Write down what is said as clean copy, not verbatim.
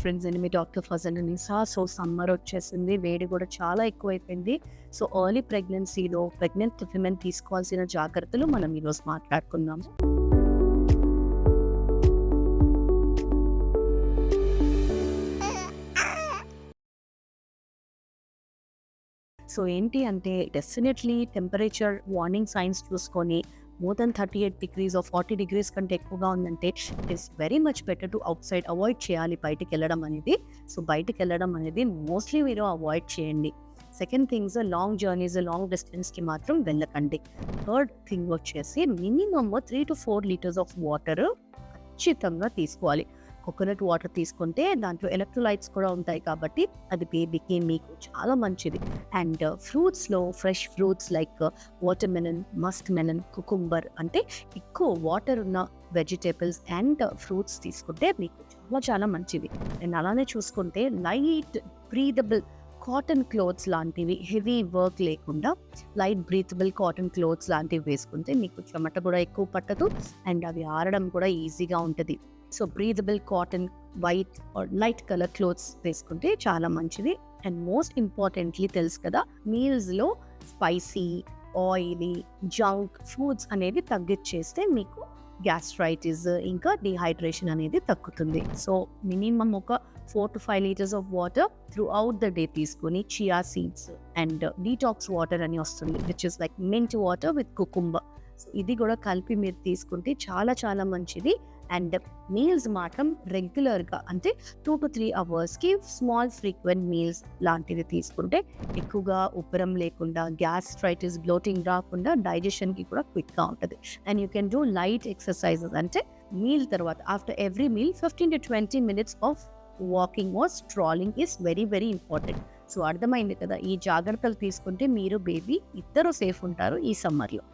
Friends, నేను మీ doctor Fazal Nisa. So summer వచ్చేసింది, వేడి కూడా చాలా ఎక్కువైపోయింది. సో ఎర్లీ ప్రెగ్నెన్సీలో ప్రెగ్నెంట్ విమెన్ తీసుకోవాల్సిన జాగ్రత్తలు మనం ఈరోజు మాట్లాడుకుందాము. సో ఏంటి అంటే డెఫినెట్లీ టెంపరేచర్ వార్నింగ్ సైన్స్ చూసుకొని more than 38 degrees or 40 degrees కంటే ఎక్కువగా ఉందంటే it is very much better to outside avoid చేయాలి బయటికి వెళ్ళడం అనేది. సో బయటికి వెళ్ళడం అనేది మోస్ట్లీ మీరు అవాయిడ్ చేయండి. Second things, long journeys, long డిస్టెన్స్కి మాత్రం వెళ్ళకండి. థర్డ్ థింగ్ వచ్చేసి minimum 3 to 4 litres of water ఖచ్చితంగా తీసుకోవాలి. కోకోనట్ వాటర్ తీసుకుంటే దాంట్లో ఎలక్ట్రోలైట్స్ కూడా ఉంటాయి కాబట్టి అది బేబీకి మీకు చాలా మంచిది. అండ్ ఫ్రూట్స్లో fresh fruits like watermelon, muskmelon, cucumber అంటే ఎక్కువ వాటర్ ఉన్న వెజిటేబుల్స్ అండ్ ఫ్రూట్స్ తీసుకుంటే మీకు చాలా చాలా మంచిది. అండ్ అలానే చూసుకుంటే లైట్ బ్రీదబుల్ కాటన్ క్లోత్స్ లాంటివి, హెవీ వర్క్ లేకుండా లైట్ బ్రీతబుల్ కాటన్ క్లోత్స్ లాంటివి వేసుకుంటే మీకు చెమట కూడా ఎక్కువ పట్టదు అండ్ అవి ఆరడం కూడా ఈజీగా ఉంటుంది. So breathable cotton, white or light colour clothes వేసుకుంటే చాలా మంచిది. అండ్ మోస్ట్ ఇంపార్టెంట్లీ తెలుసు కదా, మీల్స్లో స్పైసీ, ఆయిలీ, జంక్ ఫుడ్స్ అనేది తగ్గించేస్తే మీకు గ్యాస్ట్రైటిస్ ఇంకా డిహైడ్రేషన్ అనేది తగ్గుతుంది. సో మినిమం ఒక 4 to 5 litres of water throughout the day తీసుకొని chia seeds and detox water అని వస్తుంది which is like mint water with cucumber. So ఇది కూడా కలిపి మీరు తీసుకుంటే చాలా చాలా మంచిది. అండ్ మీల్స్ మాత్రం రెగ్యులర్గా అంటే 2 to 3 అవర్స్కి స్మాల్ ఫ్రీక్వెంట్ మీల్స్ లాంటివి తీసుకుంటే ఎక్కువగా ఉబ్బరం లేకుండా, గ్యాస్ట్రైటిస్, బ్లోటింగ్ రాకుండా డైజెషన్కి కూడా క్విక్గా ఉంటుంది. And you can do light exercises అంటే మీల్ తర్వాత after every meal 15 to 20 minutes of walking or strolling is very very important. So అర్థమైంది కదా, ఈ జాగ్రత్తలు తీసుకుంటే మీరు బేబీ ఇద్దరు సేఫ్ ఉంటారు ఈ సమ్మర్లో.